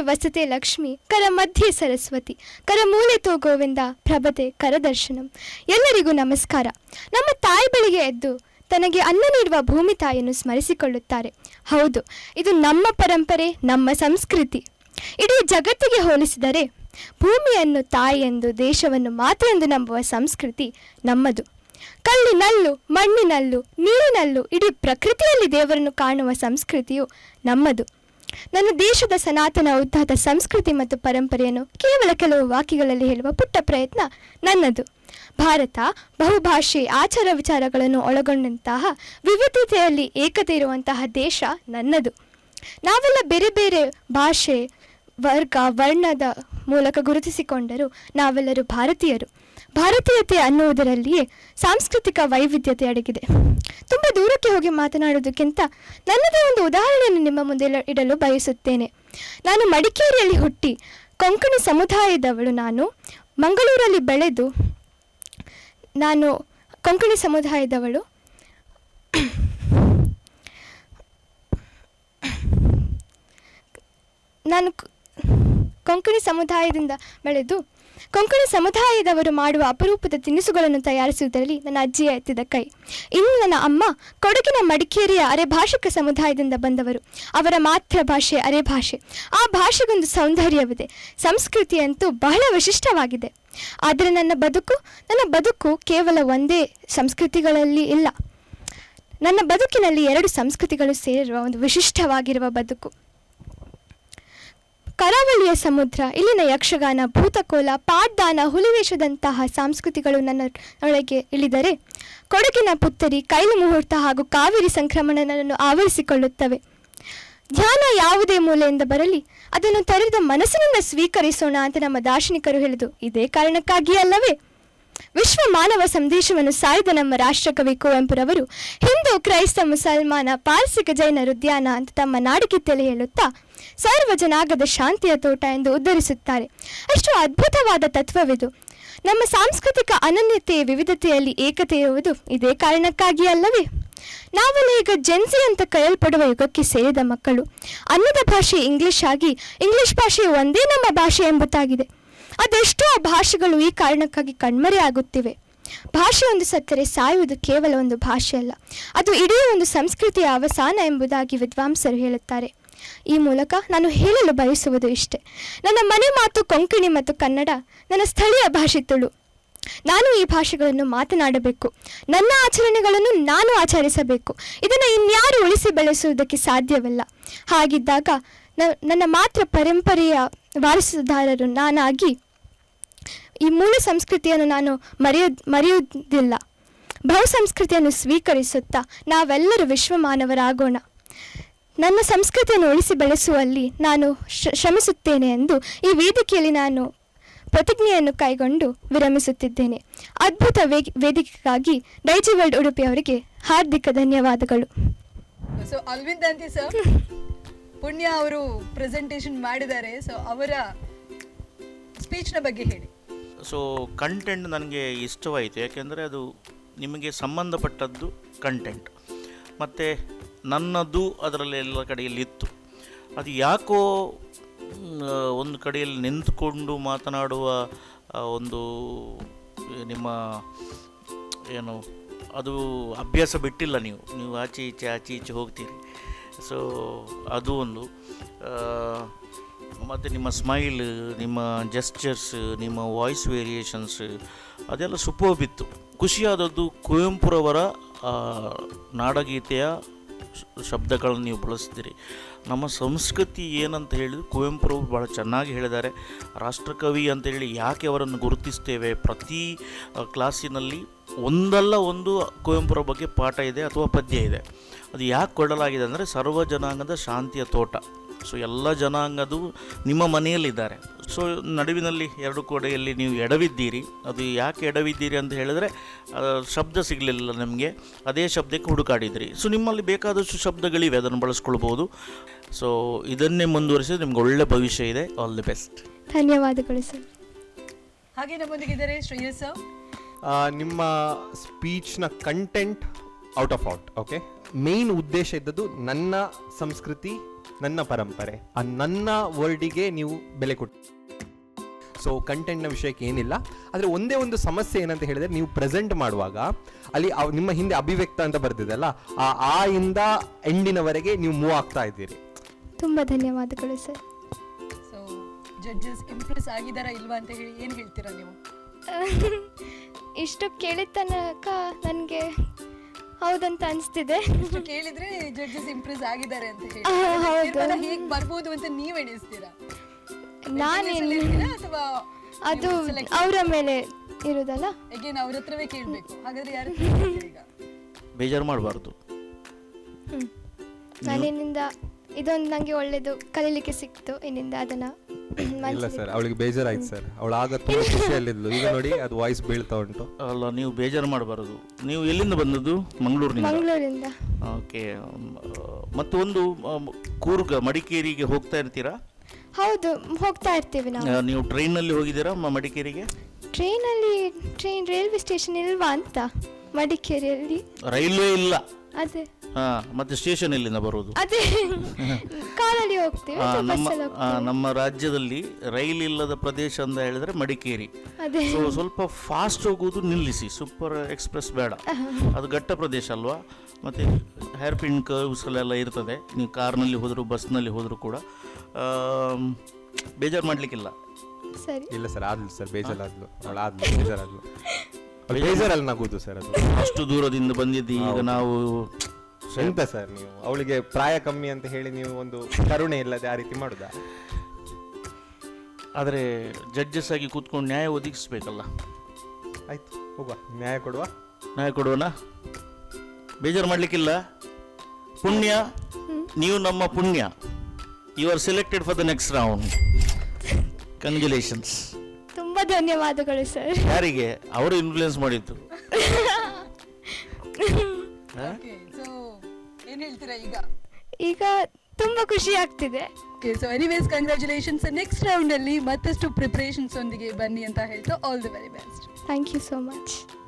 ವಸತೆ ಲಕ್ಷ್ಮಿ, ಕರ ಮಧ್ಯೆ ಸರಸ್ವತಿ, ಕರ ಮೂಲೆತೋ ಗೋವಿಂದ, ಪ್ರಭತೆ ಕರದರ್ಶನಂ. ಎಲ್ಲರಿಗೂ ನಮಸ್ಕಾರ. ನಮ್ಮ ತಾಯಿ ಬಳಿಗೆ ಎದ್ದು ತನಗೆ ಅನ್ನ ನೀಡುವ ಭೂಮಿ ತಾಯಿಯನ್ನು ಸ್ಮರಿಸಿಕೊಳ್ಳುತ್ತಾರೆ. ಹೌದು, ಇದು ನಮ್ಮ ಪರಂಪರೆ, ನಮ್ಮ ಸಂಸ್ಕೃತಿ. ಇಡೀ ಜಗತ್ತಿಗೆ ಹೋಲಿಸಿದರೆ ಭೂಮಿಯನ್ನು ತಾಯಿ ಎಂದು, ದೇಶವನ್ನು ಮಾತೆ ಎಂದು ನಂಬುವ ಸಂಸ್ಕೃತಿ ನಮ್ಮದು. ಕಲ್ಲಿನಲ್ಲೂ, ಮಣ್ಣಿನಲ್ಲೂ, ನೀರಿನಲ್ಲೂ, ಇಡೀ ಪ್ರಕೃತಿಯಲ್ಲಿ ದೇವರನ್ನು ಕಾಣುವ ಸಂಸ್ಕೃತಿಯು ನಮ್ಮದು. ನನ್ನ ದೇಶದ ಸನಾತನ ಉದ್ದಾತ ಸಂಸ್ಕೃತಿ ಮತ್ತು ಪರಂಪರೆಯನ್ನು ಕೇವಲ ಕೆಲವು ವಾಕ್ಯಗಳಲ್ಲಿ ಹೇಳುವ ಪುಟ್ಟ ಪ್ರಯತ್ನ ನನ್ನದು. ಭಾರತ ಬಹುಭಾಷೆ, ಆಚಾರ ವಿಚಾರಗಳನ್ನು ಒಳಗೊಂಡಂತಹ ವಿವಿಧತೆಯಲ್ಲಿ ಏಕತೆ ಇರುವಂತಹ ದೇಶ ನನ್ನದು. ನಾವೆಲ್ಲ ಬೇರೆ ಬೇರೆ ಭಾಷೆ, ವರ್ಗ, ವರ್ಣದ ಮೂಲಕ ಗುರುತಿಸಿಕೊಂಡರೂ ನಾವೆಲ್ಲರೂ ಭಾರತೀಯರು. ಭಾರತೀಯತೆ ಅನ್ನುವುದರಲ್ಲಿಯೇ ಸಾಂಸ್ಕೃತಿಕ ವೈವಿಧ್ಯತೆ ಅಡಗಿದೆ. ತುಂಬ ದೂರಕ್ಕೆ ಹೋಗಿ ಮಾತನಾಡೋದಕ್ಕಿಂತ ನನ್ನದೇ ಒಂದು ಉದಾಹರಣೆಯನ್ನು ನಿಮ್ಮ ಮುಂದೆ ಇಡಲು ಬಯಸುತ್ತೇನೆ. ನಾನು ಮಡಿಕೇರಿಯಲ್ಲಿ ಹುಟ್ಟಿ ಕೊಂಕಣಿ ಸಮುದಾಯದವಳು. ನಾನು ಮಂಗಳೂರಲ್ಲಿ ಬೆಳೆದು ಕೊಂಕಣಿ ಸಮುದಾಯದವಳು. ನಾನು ಕೊಂಕಣಿ ಸಮುದಾಯದಿಂದ ಬೆಳೆದು ಕೊಂಕಣಿ ಸಮುದಾಯದವರು ಮಾಡುವ ಅಪರೂಪದ ತಿನಿಸುಗಳನ್ನು ತಯಾರಿಸುವುದರಲ್ಲಿ ನನ್ನ ಅಜ್ಜಿಯ ಎತ್ತಿದ ಕೈ. ಇನ್ನು ನನ್ನ ಅಮ್ಮ ಕೊಡಗಿನ ಮಡಿಕೇರಿಯ ಅರೆಭಾಷಿಕ ಸಮುದಾಯದಿಂದ ಬಂದವರು. ಅವರ ಮಾತೃಭಾಷೆ ಅರೆಭಾಷೆ. ಆ ಭಾಷೆಗೊಂದು ಸೌಂದರ್ಯವಿದೆ. ಸಂಸ್ಕೃತಿಯಂತೂ ಬಹಳ ವಿಶಿಷ್ಟವಾಗಿದೆ. ಆದರೆ ನನ್ನ ಬದುಕು ಕೇವಲ ಒಂದೇ ಸಂಸ್ಕೃತಿಗಳಲ್ಲಿ ಇಲ್ಲ. ನನ್ನ ಬದುಕಿನಲ್ಲಿ 2 ಸಂಸ್ಕೃತಿಗಳು ಸೇರಿರುವ ಒಂದು ವಿಶಿಷ್ಟವಾಗಿರುವ ಬದುಕು. ಕರಾವಳಿಯ ಸಮುದ್ರ, ಇಲ್ಲಿನ ಯಕ್ಷಗಾನ, ಭೂತಕೋಲ, ಪಾಡ್ದಾನ, ಹುಲಿವೇಷದಂತಹ ಸಂಸ್ಕೃತಿಗಳು ನನ್ನೊಳಗೆ ಇಳಿದರೆ, ಕೊಡಗಿನ ಪುತ್ತರಿ, ಕೈಲು ಮುಹೂರ್ತ ಹಾಗೂ ಕಾವೇರಿ ಸಂಕ್ರಮಣ ನನ್ನನ್ನು ಆವರಿಸಿಕೊಳ್ಳುತ್ತವೆ. ಧ್ಯಾನ ಯಾವುದೇ ಮೂಲೆಯಿಂದ ಬರಲಿ ಅದನ್ನು ತೆರೆದ ಮನಸ್ಸಿನಿಂದ ಸ್ವೀಕರಿಸೋಣ ಅಂತ ನಮ್ಮ ದಾರ್ಶನಿಕರು ಹೇಳಿದು ಇದೇ ಕಾರಣಕ್ಕಾಗಿ ಅಲ್ಲವೇ? ವಿಶ್ವ ಮಾನವ ಸಂದೇಶವನ್ನು ಸಾರಿದ ನಮ್ಮ ರಾಷ್ಟ್ರಕವಿ ಕುವೆಂಪುರವರು ಹಿಂದೂ, ಕ್ರೈಸ್ತ, ಮುಸಲ್ಮಾನ, ಪಾರ್ಸಿಕ, ಜೈನರು ಧ್ಯಾನ ಅಂತ ತಮ್ಮ ನಾಡಗೀತೆಯಲ್ಲಿ ಹೇಳುತ್ತಾ ಸರ್ವ ಜನಾಂಗದ ಶಾಂತಿಯ ತೋಟ ಎಂದು ಉದ್ಧರಿಸುತ್ತಾರೆ. ಅಷ್ಟು ಅದ್ಭುತವಾದ ತತ್ವವಿದು. ನಮ್ಮ ಸಾಂಸ್ಕೃತಿಕ ಅನನ್ಯತೆಯ ವಿವಿಧತೆಯಲ್ಲಿ ಏಕತೆ ಇರುವುದು ಇದೇ ಕಾರಣಕ್ಕಾಗಿ ಅಲ್ಲವೇ? ನಾವೆಲ್ಲ ಈಗ ಜೆನ್ಸಿ ಅಂತ ಕರೆಯಲ್ಪಡುವ ಯುಗಕ್ಕೆ ಸೇರಿದ ಮಕ್ಕಳು. ಅನ್ನದ ಭಾಷೆ ಇಂಗ್ಲಿಷ್ ಆಗಿ ಇಂಗ್ಲಿಷ್ ಭಾಷೆ ಒಂದೇ ನಮ್ಮ ಭಾಷೆ ಎಂಬುದಾಗಿದೆ. ಅದೆಷ್ಟೋ ಭಾಷೆಗಳು ಈ ಕಾರಣಕ್ಕಾಗಿ ಕಣ್ಮರೆಯಾಗುತ್ತಿವೆ. ಭಾಷೆ ಒಂದು ಸತ್ತರೆ ಸಾಯುವುದು ಕೇವಲ ಒಂದು ಭಾಷೆ ಅಲ್ಲ, ಅದು ಇಡೀ ಒಂದು ಸಂಸ್ಕೃತಿಯ ಅವಸಾನ ಎಂಬುದಾಗಿ ವಿದ್ವಾಂಸರು ಹೇಳುತ್ತಾರೆ. ಈ ಮೂಲಕ ನಾನು ಹೇಳಲು ಬಯಸುವುದು ಇಷ್ಟೇ. ನನ್ನ ಮನೆ ಮಾತು ಕೊಂಕಣಿ ಮತ್ತು ಕನ್ನಡ, ನನ್ನ ಸ್ಥಳೀಯ ಭಾಷೆ ತುಳು. ನಾನು ಈ ಭಾಷೆಗಳನ್ನು ಮಾತನಾಡಬೇಕು. ನನ್ನ ಆಚರಣೆಗಳನ್ನು ನಾನು ಆಚರಿಸಬೇಕು. ಇದನ್ನು ಇನ್ಯಾರು ಉಳಿಸಿ ಬೆಳೆಸುವುದಕ್ಕೆ ಸಾಧ್ಯವಿಲ್ಲ. ಹಾಗಿದ್ದಾಗ ನನ್ನ ಮಾತೃ ಪರಂಪರೆಯ ವಾರಸುದಾರರು ನಾನಾಗಿ ಈ ಮೂಲ ಸಂಸ್ಕೃತಿಯನ್ನು ನಾನು ಮರೆಯುವುದಿಲ್ಲ. ಬಹುಸಂಸ್ಕೃತಿಯನ್ನು ಸ್ವೀಕರಿಸುತ್ತಾ ನಾವೆಲ್ಲರೂ ವಿಶ್ವಮಾನವರಾಗೋಣ. ನನ್ನ ಸಂಸ್ಕೃತಿಯನ್ನು ಉಳಿಸಿ ಬೆಳೆಸುವಲ್ಲಿ ನಾನು ಶ್ರಮಿಸುತ್ತೇನೆ ಎಂದು ಈ ವೇದಿಕೆಯಲ್ಲಿ ನಾನು ಪ್ರತಿಜ್ಞೆಯನ್ನು ಕೈಗೊಂಡು ವಿರಮಿಸುತ್ತಿದ್ದೇನೆ. ಅದ್ಭುತ ವೇದಿಕೆಗಾಗಿ ಡೈಜಿ ವರ್ಲ್ಡ್ ಉಡುಪಿ ಅವರಿಗೆ ಹಾರ್ದಿಕ ಧನ್ಯವಾದಗಳು. ಸೊ ಅಲ್ವಿಂದ್ ಅಂತಿ ಸರ್, ಪುಣ್ಯ ಅವರು ಪ್ರೆಸೆಂಟೇಷನ್ ಮಾಡಿದ್ದಾರೆ. ಸೊ ಅವರ ಸ್ಪೀಚ್ನ ಬಗ್ಗೆ ಹೇಳಿ. ಸೊ ಕಂಟೆಂಟ್ ನನಗೆ ಇಷ್ಟವಾಯಿತು, ಯಾಕೆಂದರೆ ಅದು ನಿಮಗೆ ಸಂಬಂಧಪಟ್ಟದ್ದು ಕಂಟೆಂಟ್, ಮತ್ತು ನನ್ನದು ಅದರಲ್ಲಿ ಎಲ್ಲ ಕಡೆಯಲ್ಲಿ ಇತ್ತು. ಅದು ಯಾಕೋ ಒಂದು ಕಡೆಯಲ್ಲಿ ನಿಂತುಕೊಂಡು ಮಾತನಾಡುವ ಒಂದು ನಿಮ್ಮ ಏನು ಅದು ಅಭ್ಯಾಸ ಬಿಟ್ಟಿಲ್ಲ. ನೀವು ಆಚೆ ಈಚೆ ಹೋಗ್ತೀರಿ. ಸೊ ಅದು ಒಂದು, ಮತ್ತು ನಿಮ್ಮ ಸ್ಮೈಲ್, ನಿಮ್ಮ ಜೆಸ್ಚರ್ಸ್, ನಿಮ್ಮ ವಾಯ್ಸ್ ವೇರಿಯೇಷನ್ಸ್ ಅದೆಲ್ಲ ಸೂಪರ್ಬ್ ಇತ್ತು. ಖುಷಿಯಾದದ್ದು ಕುವೆಂಪುರವರ ನಾಡಗೀತೆಯ ಶಬ್ದಗಳನ್ನು ನೀವು ಬಳಸ್ತೀರಿ. ನಮ್ಮ ಸಂಸ್ಕೃತಿ ಏನಂತ ಹೇಳಿದ್ರು ಕುವೆಂಪುರವರು ಭಾಳ ಚೆನ್ನಾಗಿ ಹೇಳಿದ್ದಾರೆ. ರಾಷ್ಟ್ರಕವಿ ಅಂತೇಳಿ ಯಾಕೆ ಅವರನ್ನು ಗುರುತಿಸ್ತೇವೆ? ಪ್ರತಿ ಕ್ಲಾಸಿನಲ್ಲಿ ಒಂದಲ್ಲ ಒಂದು ಕುವೆಂಪುರ ಬಗ್ಗೆ ಪಾಠ ಇದೆ ಅಥವಾ ಪದ್ಯ ಇದೆ. ಅದು ಯಾಕೆ ಕೊಡಲಾಗಿದೆ ಅಂದರೆ ಸರ್ವ ಜನಾಂಗದ ಶಾಂತಿಯ ತೋಟ. ಸೊ ಎಲ್ಲ ಜನಾಂಗದು ನಿಮ್ಮ ಮನೆಯಲ್ಲಿದ್ದಾರೆ. ಸೊ ನಡುವಿನಲ್ಲಿ 2 ಕೋಡೆಯಲ್ಲಿ ನೀವು ಎಡವಿದ್ದೀರಿ. ಅದು ಯಾಕೆ ಎಡವಿದ್ದೀರಿ ಅಂತ ಹೇಳಿದ್ರೆ ಶಬ್ದ ಸಿಗಲಿಲ್ಲ ನಿಮಗೆ, ಅದೇ ಶಬ್ದಕ್ಕೆ ಹುಡುಕಾಡಿದ್ರಿ. ಸೊ ನಿಮ್ಮಲ್ಲಿ ಬೇಕಾದಷ್ಟು ಶಬ್ದಗಳಿವೆ, ಅದನ್ನು ಬಳಸ್ಕೊಳ್ಬೋದು. ಸೊ ಇದನ್ನೇ ಮುಂದುವರಿಸಿದ್ರೆ ನಿಮ್ಗೆ ಒಳ್ಳೆ ಭವಿಷ್ಯ ಇದೆ. All the best. ಧನ್ಯವಾದಗಳು ಸರ್. ಹಾಗೆ ನಮ್ಮೊಂದಿಗಿದ್ದಾರೆ ಶ್ರೇಯಸ್ ಸರ್. ನಿಮ್ಮ ಸ್ಪೀಚ್ನ content out of out. Okay, main ಉದ್ದೇಶ ಇದ್ದದ್ದು ನನ್ನ ಸಂಸ್ಕೃತಿ ನನ್ನ ಪರಂಪರೆ, ಆ ನನ್ನ ವರ್ಡಿಗೆ ನೀವು ಬೆಲೆ ಕೊಟ್ಟು. ಸೊ ಕಂಟೆಂಟ್ನ ವಿಷಯಕ್ಕೆ ಏನಿಲ್ಲ, ಆದರೆ ಒಂದೇ ಒಂದು ಸಮಸ್ಯೆ ಏನಂತ ಹೇಳಿದ್ರೆ, ನೀವು ಪ್ರೆಸೆಂಟ್ ಮಾಡುವಾಗ ಅಲ್ಲಿ ನಿಮ್ಮ ಹಿಂದೆ ಅಭಿವ್ಯಕ್ತ ಅಂತ ಬರ್ತಿದೆಯಲ್ಲ, ಆ ಇಂದ ಎಂಡಿನವರೆಗೆ ನೀವು ಮೂವ್ ಆಗ್ತಾ ಇದ್ದೀರಿ. ತುಂಬ ಧನ್ಯವಾದಗಳು ಸರ್. ಸೊ ಜಡ್ಜಸ್ ಇಂಪ್ರೆಸ್ ಆಗಿದಾರಾ ಇಲ್ವಾ ಅಂತ ಹೇಳಿ ಏನು ಹೇಳ್ತೀರಾ ನೀವು? ಇಷ್ಟು ಕೇಳಿದ ತನಕ ನನಗೆ ಹೌದಂತ ಅನಿಸ್ತಿದೆ. ಇಷ್ಟು ಕೇಳಿದ್ರೆ ಜಡ್ಜಸ್ ಇಂಪ್ರೆಸ್ ಆಗಿದ್ದಾರೆ ಅಂತ ಹೇಳಿ ಹೌದು. ತೀರ್ಮಾನ ಹೇಗ್ ಬರ್ಬೋದು ಅಂತ ನೀವ್ ಎಣಿಸ್ತೀರಾ? ನಾನೇನು, ಅಥವಾ ಅದು ಅವರ ಮೇಲೆ ಇರುದಲ್ಲ. ಅಗೇನ್ ಅವ್ರ ಹತ್ರವೇ ಕೇಳ್ಬೇಕು. ಹಾಗಾದ್ರೆ ಯಾರು ಈಗ ಬೇಜಾರು ಮಾಡಬಾರ್ದು. ನಾನಿನ್ನಿಂದ ಇದೊಂದು ನನಗೆ ಒಳ್ಳೇದು ಕಲೀಲಿಕ್ಕೆ ಸಿಕ್ತು ಇನ್ನಿಂದ. ಅದನ್ನ ಇಲ್ಲ ಸರ್, ಅವಳಿಗೆ ಬೇಜಾರಾಯ್ತು ಸರ್. ಅವಳು ಆಗ ತುಂಬ ಖುಷಿಯಲ್ಲಿದ್ಲು. ಈಗ ನೋಡಿ ಅದು ವಾಯ್ಸ್ ಬೀಳ್ತಾ ಉಂಟು. ಅಲ್ಲ, ನೀವು ಬೇಜಾರು ಮಾಡಬಾರದು. ನೀವು ಎಲ್ಲಿಂದ ಬಂದದ್ದು? ಮಂಗಳೂರಿನಿಂದ. ಮಂಗಳೂರಿಂದ. ಓಕೆ. ಮತ್ತು ಒಂದು ಕೂರ್ಗ ಮಡಿಕೇರಿಗೆ ಹೋಗ್ತಾ ಇರ್ತೀರಾ? ಹೌದು, ಹೋಗ್ತಾ ಇರ್ತೀವಿ ನಾವು. ನೀವು ಟ್ರೈನಲ್ಲಿ ಹೋಗಿದ್ದೀರಾ ಮಡಿಕೇರಿಗೆ? ರೈಲ್ವೆ ಸ್ಟೇಷನ್ ಇಲ್ವಾ ಅಂತ ಮಡಿಕೇರಿಯಲ್ಲಿ? ರೈಲ್ವೆ ಇಲ್ಲ. ಅದೇ ಮತ್ತೆ ಸ್ಟೇಷನ್ ಎಲ್ಲಿಂದ ಬರುವುದು? ಅದೇ ಕಾರಲ್ಲಿ ಹೋಗ್ತೀವಿ, ಬಸ್ಸಲ್ಲಿ ಹೋಗ್ತೀವಿ. ನಮ್ಮ ರಾಜ್ಯದಲ್ಲಿ ರೈಲ್ ಇಲ್ಲದ ಪ್ರದೇಶ ಅಂತ ಹೇಳಿದ್ರೆ ಮಡಿಕೇರಿ. ಅದೇ ಸೊ ಸ್ವಲ್ಪ ಫಾಸ್ಟ್ ಹೋಗುವುದು ನಿಲ್ಲಿಸಿ, ಸೂಪರ್ ಎಕ್ಸ್ಪ್ರೆಸ್ ಬೇಡ, ಅದು ಘಟ್ಟ ಪ್ರದೇಶ ಅಲ್ವಾ. ಮತ್ತು ಹೇರ್ ಪಿನ್ ಕರ್ವ್ಸ್ ಎಲ್ಲ ಇರ್ತದೆ. ನೀವು ಕಾರ್ನಲ್ಲಿ ಹೋದರೂ ಬಸ್ನಲ್ಲಿ ಹೋದರೂ ಕೂಡ ಬೇಜಾರು ಮಾಡಲಿಕ್ಕಿಲ್ಲ. ಸರಿ. ಇಲ್ಲ ಸರ್, ಆದ್ಲು ಸರ್, ಬೇಜಾರಾದ್ಲು. ಅವಳು ಆದ್ಲು, ಬೇಜಾರಾದ್ಲು. ಬೇಜಾರಲ್ಲಿ ನಗುದು ಸರ್. ಅದು ಅಷ್ಟು ದೂರದಿಂದ ಬಂದಿದ್ದು. ಈಗ ನಾವು ಎಂತ ಸರ್, ನೀವು ಅವಳಿಗೆ ಪ್ರಾಯ ಕಮ್ಮಿ ಅಂತ ಹೇಳಿ ನೀವು ಒಂದು ಕರುಣೆ ಇಲ್ಲದೆ ಆ ರೀತಿ ಮಾಡುದಾ? ಆದರೆ ಜಡ್ಜಸ್ ಆಗಿ ಕೂತ್ಕೊಂಡು ನ್ಯಾಯ ಒದಗಿಸ್ಬೇಕಲ್ಲ. ಆಯ್ತು, ಹೋಗುವ, ನ್ಯಾಯ ಕೊಡುವ. ನ್ಯಾಯ ಕೊಡುವನ, ಬೇಜಾರು ಮಾಡಲಿಕ್ಕಿಲ್ಲ. ಪುಣ್ಯ, ನೀವು ನಮ್ಮ ಪುಣ್ಯ. You are selected for the next round. Congratulations. ತುಂಬ ಧನ್ಯವಾದಗಳು ಸರ್. ಯಾರಿಗೆ? ಅವರು ಇನ್ಫ್ಲೂಯೆನ್ಸ್ ಮಾಡಿದ್ದು. ಸೊ ಏನ್ ಹೇಳ್ತೀರಾ ಈಗ? ಈಗ ತುಂಬ ಖುಷಿ ಆಗ್ತಿದೆ. Okay, so anyways congratulations. Next round ಅಲ್ಲಿ ಮತ್ತಷ್ಟು ಪ್ರಿಪರೇಷನ್ಸ್ ಒಂದಿಗೆ ಬನ್ನಿ ಅಂತ ಹೇಳ್ತಾ all the very best. Thank you so much.